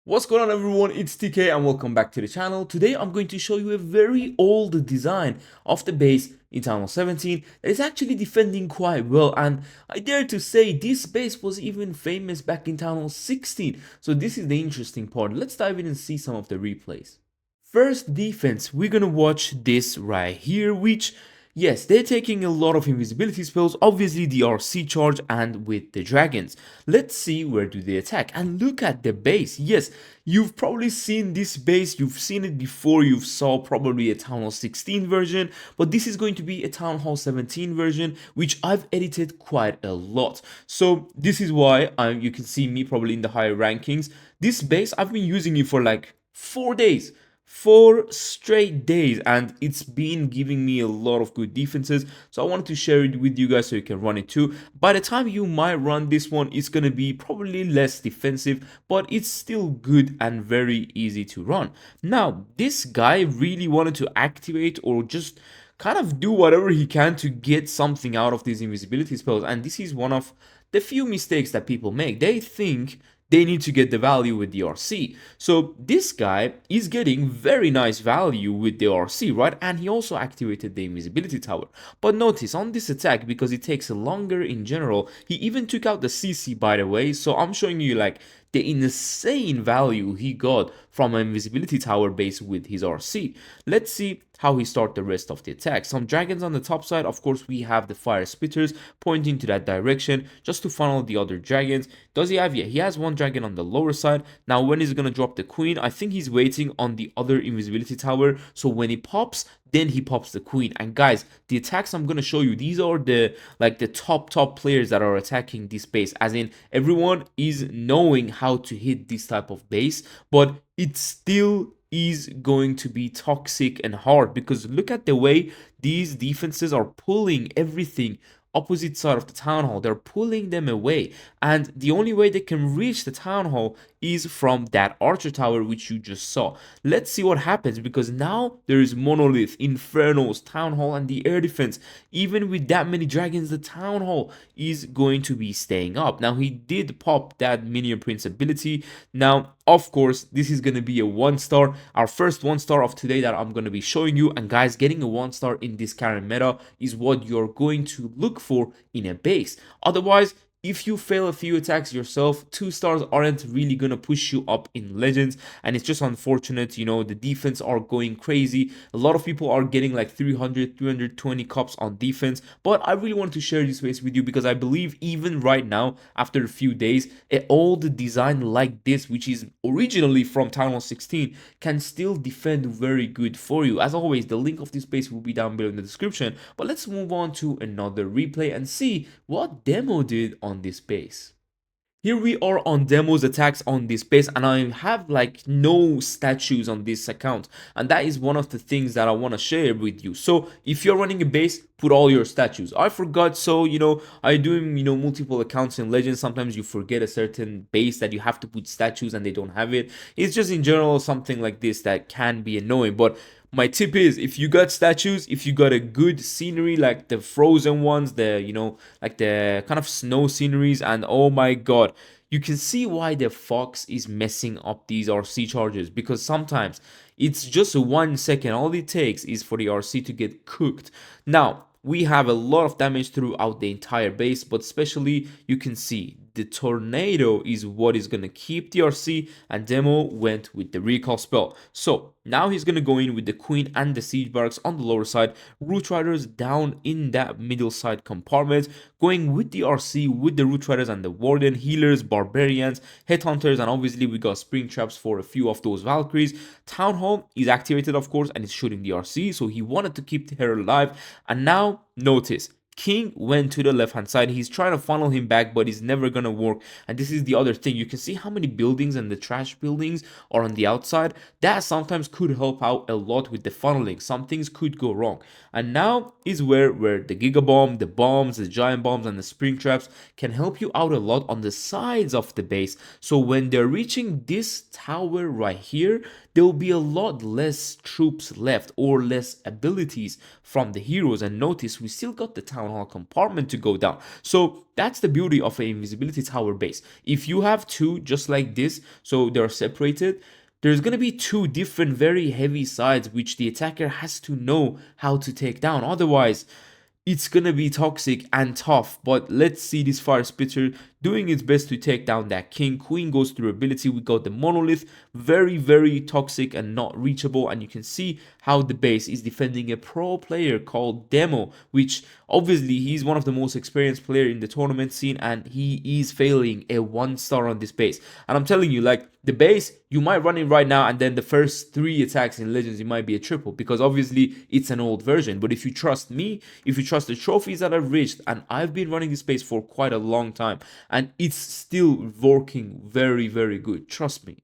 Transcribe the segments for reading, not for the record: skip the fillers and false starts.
What's going on everyone, it's TK and welcome back to the channel. Today I'm going to show you a very old design of the base in Town Hall 17 that is actually defending quite well, and I dare to say this base was even famous back in Town Hall 16. So this is the interesting part. Let's dive in and see some of the replays. First defense, we're gonna watch this right here, which, yes, they're taking a lot of invisibility spells, obviously the RC charge and with the dragons. Let's see where do they attack, and look at the base. Yes, you've probably seen this base, you've seen it before, you've saw probably a Town Hall 16 version, but this is going to be a Town Hall 17 version, which I've edited quite a lot. So this is why you can see me probably in the higher rankings. This base, I've been using it for like 4 days. 4 straight days, and it's been giving me a lot of good defenses, so I wanted to share it with you guys so you can run it too. By the time you might run this one, it's gonna be probably less defensive, but it's still good and very easy to run. Now this guy really wanted to activate or just kind of do whatever he can to get something out of these invisibility spells, and this is one of the few mistakes that people make. They think they need to get the value with the RC. So this guy is getting very nice value with the RC, right? And he also activated the invisibility tower. But notice on this attack, because it takes longer in general, he even took out the CC, by the way. So I'm showing you like the insane value he got from an invisibility tower base with his RC. Let's see how he starts the rest of the attack. Some dragons on the top side, of course we have the fire spitters pointing to that direction just to funnel the other dragons. Does he have? Yeah, he has one dragon on the lower side. Now when he's gonna drop the queen, I think he's waiting on the other invisibility tower, so when he pops, then he pops the queen. And guys, the attacks I'm gonna show you, these are the top players that are attacking this base, as in everyone is knowing how to hit this type of base, but it still is going to be toxic and hard, because look at the way these defenses are pulling everything opposite side of the town hall. They're pulling them away, and the only way they can reach the town hall is from that archer tower which you just saw. Let's see what happens, because now there is monolith, infernos, town hall, and the air defense. Even with that many dragons, the town hall is going to be staying up. Now he did pop that minion prince ability. Now of course this is going to be a 1-star, our first 1-star of today that I'm going to be showing you. And guys, getting a 1-star in this current meta is what you're going to look for in a base. Otherwise, if you fail a few attacks yourself, 2 stars aren't really gonna push you up in legends, and it's just unfortunate. You know, the defense are going crazy. A lot of people are getting like 320 cups on defense, but I really want to share this base with you because I believe even right now, after a few days, an old design like this, which is originally from Town Hall 16, can still defend very good for you. As always, the link of this base will be down below in the description, but let's move on to another replay and see what demo did on this base. Here we are on demos attacks on this base, and I have like no statues on this account, and that is one of the things that I want to share with you. So if you're running a base, put all your statues. I forgot, so I do multiple accounts in Legends. Sometimes you forget a certain base that you have to put statues and they don't have it. It's just in general something like this that can be annoying, but my tip is, if you got statues, if you got a good scenery like the frozen ones, the like the kind of snow sceneries, and oh my god, you can see why the fox is messing up these RC charges, because sometimes it's just 1 second. All it takes is for the RC to get cooked. Now we have a lot of damage throughout the entire base, but especially you can see the tornado is what is going to keep the RC, and demo went with the recall spell. So now he's going to go in with the queen and the siege barracks on the lower side, root riders down in that middle side compartment, going with the RC with the root riders and the warden, healers, barbarians, headhunters, and obviously we got spring traps for a few of those valkyries. Town hall is activated of course, and it's shooting the RC, so he wanted to keep her alive. And now notice, King went to the left hand side. He's trying to funnel him back, but it's never gonna work. And this is the other thing. You can see how many buildings and the trash buildings are on the outside. That sometimes could help out a lot with the funneling. Some things could go wrong. And now is where the Giga Bomb, the bombs, the giant bombs, and the spring traps can help you out a lot on the sides of the base. So when they're reaching this tower right here, there will be a lot less troops left, or less abilities from the heroes. And notice we still got the town town hall compartment to go down. So that's the beauty of an invisibility tower base. If you have two just like this, so they're separated, there's going to be two different very heavy sides which the attacker has to know how to take down. Otherwise, it's gonna be toxic and tough. But let's see this fire spitter doing its best to take down that king. Queen goes through ability. We got the monolith, very toxic and not reachable, and you can see how the base is defending a pro player called Demo, which obviously he's one of the most experienced player in the tournament scene, and he is failing a 1-star on this base. And I'm telling you, like, the base, you might run it right now, and then the first 3 attacks in Legends, it might be a triple, because obviously it's an old version. But if you trust me, if you trust the trophies that I've reached, and I've been running this base for quite a long time, and it's still working very good, trust me.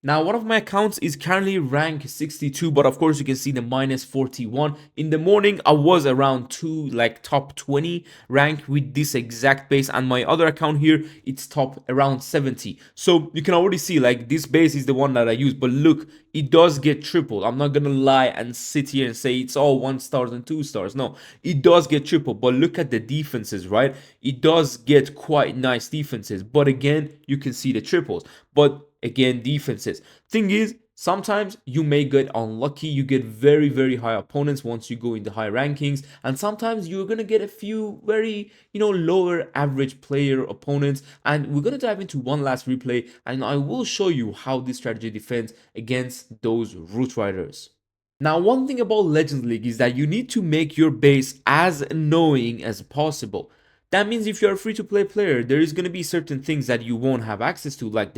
Now, one of my accounts is currently rank 62, but of course you can see the minus 41. In the morning, I was around like top 20 rank with this exact base, and my other account here, it's top around 70. So you can already see, like, this base is the one that I use, but look, it does get tripled. I'm not gonna lie and sit here and say it's all 1 stars and 2 stars. No, it does get tripled, but look at the defenses, right? It does get quite nice defenses, but again, you can see the triples. But again, defenses. Thing is, sometimes you may get unlucky. You get very high opponents once you go in the high rankings, and sometimes you're gonna get a few very, lower average player opponents. And we're gonna dive into one last replay, and I will show you how this strategy defends against those root riders. Now, one thing about Legends League is that you need to make your base as annoying as possible. That means if you're a free-to-play player, there is going to be certain things that you won't have access to, like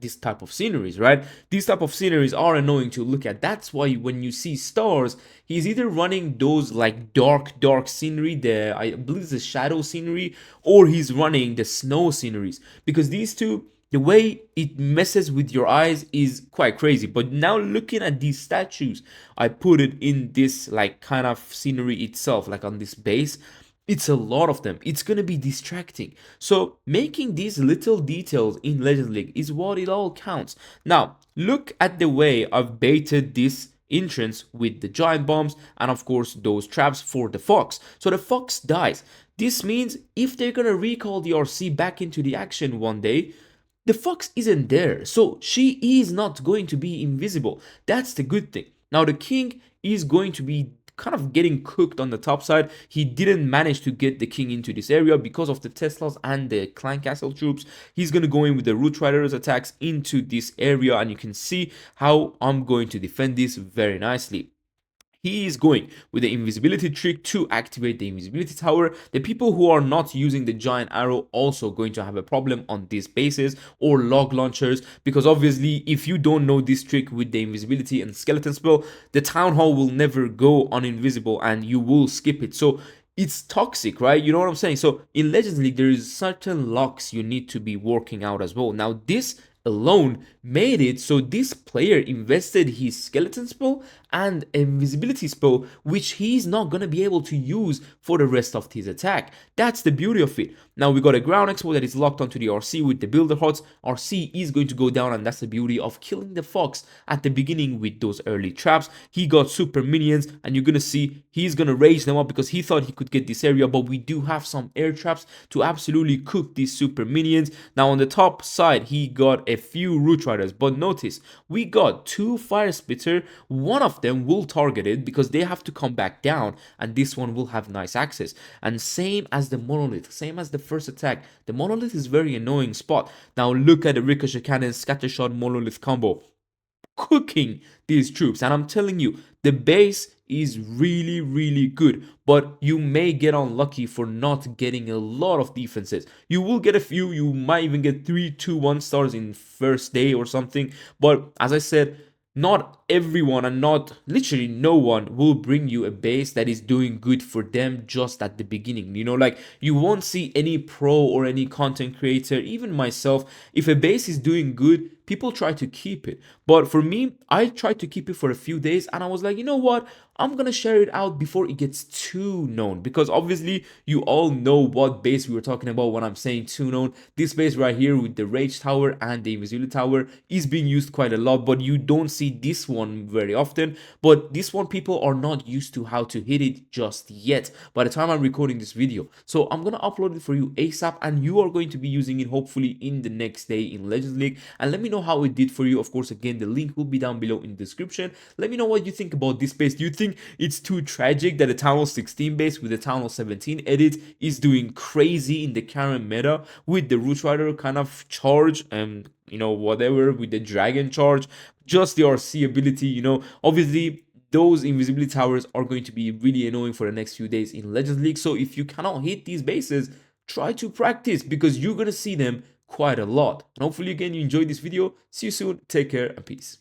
this type of sceneries, right? These type of sceneries are annoying to look at. That's why when you see stars, he's either running those like dark scenery, I believe the shadow scenery, or he's running the snow sceneries, because these two, the way it messes with your eyes is quite crazy. But now looking at these statues, I put it in this like kind of scenery itself, like on this base. It's a lot of them. It's going to be distracting. So making these little details in Legends League is what it all counts. Now, look at the way I've baited this entrance with the giant bombs and of course those traps for the fox. So the fox dies. This means if they're going to recall the RC back into the action one day, the fox isn't there. So she is not going to be invisible. That's the good thing. Now the king is going to be kind of getting cooked on the top side. He didn't manage to get the king into this area because of the Teslas and the clan castle troops. He's going to go in with the root riders attacks into this area, and you can see how I'm going to defend this very nicely. He is going with the invisibility trick to activate the invisibility tower. The people who are not using the giant arrow also going to have a problem on these bases or log launchers, because obviously if you don't know this trick with the invisibility and skeleton spell, the town hall will never go on invisible and you will skip it. So it's toxic, right? You know what I'm saying? So in Legends League, there is certain locks you need to be working out as well. Now this alone made it so this player invested his skeleton spell and invisibility spell, which he's not going to be able to use for the rest of his attack. That's the beauty of it. Now we got a ground expo that is locked onto the RC with the builder huts. RC is going to go down, and that's the beauty of killing the fox at the beginning with those early traps. He got super minions, and you're going to see he's going to rage them up because he thought he could get this area, but we do have some air traps to absolutely cook these super minions. Now on the top side, he got a few root riders, but notice we got 2 fire spitter. One of them will target it because they have to come back down, and this one will have nice access. And same as the monolith, same as the first attack, the monolith is very annoying spot. Now look at the ricochet cannon scattershot monolith combo cooking these troops, and I'm telling you, the base is really good, but you may get unlucky for not getting a lot of defenses. You will get a few, you might even get 3, 2, 1 stars in first day or something, but as I said, not everyone and not literally no one will bring you a base that is doing good for them just at the beginning. You know, like you won't see any pro or any content creator, even myself, if a base is doing good, people try to keep it. But for me, I tried to keep it for a few days, and I was like, you know what, I'm gonna share it out before it gets too known, because obviously you all know what base we were talking about when I'm saying too known. This base right here with the Rage Tower and the Invisibility Tower is being used quite a lot, but you don't see this one very often. But this one, people are not used to how to hit it just yet by the time I'm recording this video. So I'm gonna upload it for you ASAP, and you are going to be using it hopefully in the next day in Legends League. And let me know how it did for you. Of course, again, the link will be down below in the description. Let me know what you think about this base. Do you think it's too tragic that the Town Hall 16 base with the Town Hall 17 edit is doing crazy in the current meta with the Root Rider kind of charge and, you know, whatever with the Dragon charge, just the RC ability, you know, obviously those invisibility towers are going to be really annoying for the next few days in Legends League. So if you cannot hit these bases, try to practice, because you're going to see them quite a lot. And hopefully again you enjoyed this video. See you soon, take care, and peace.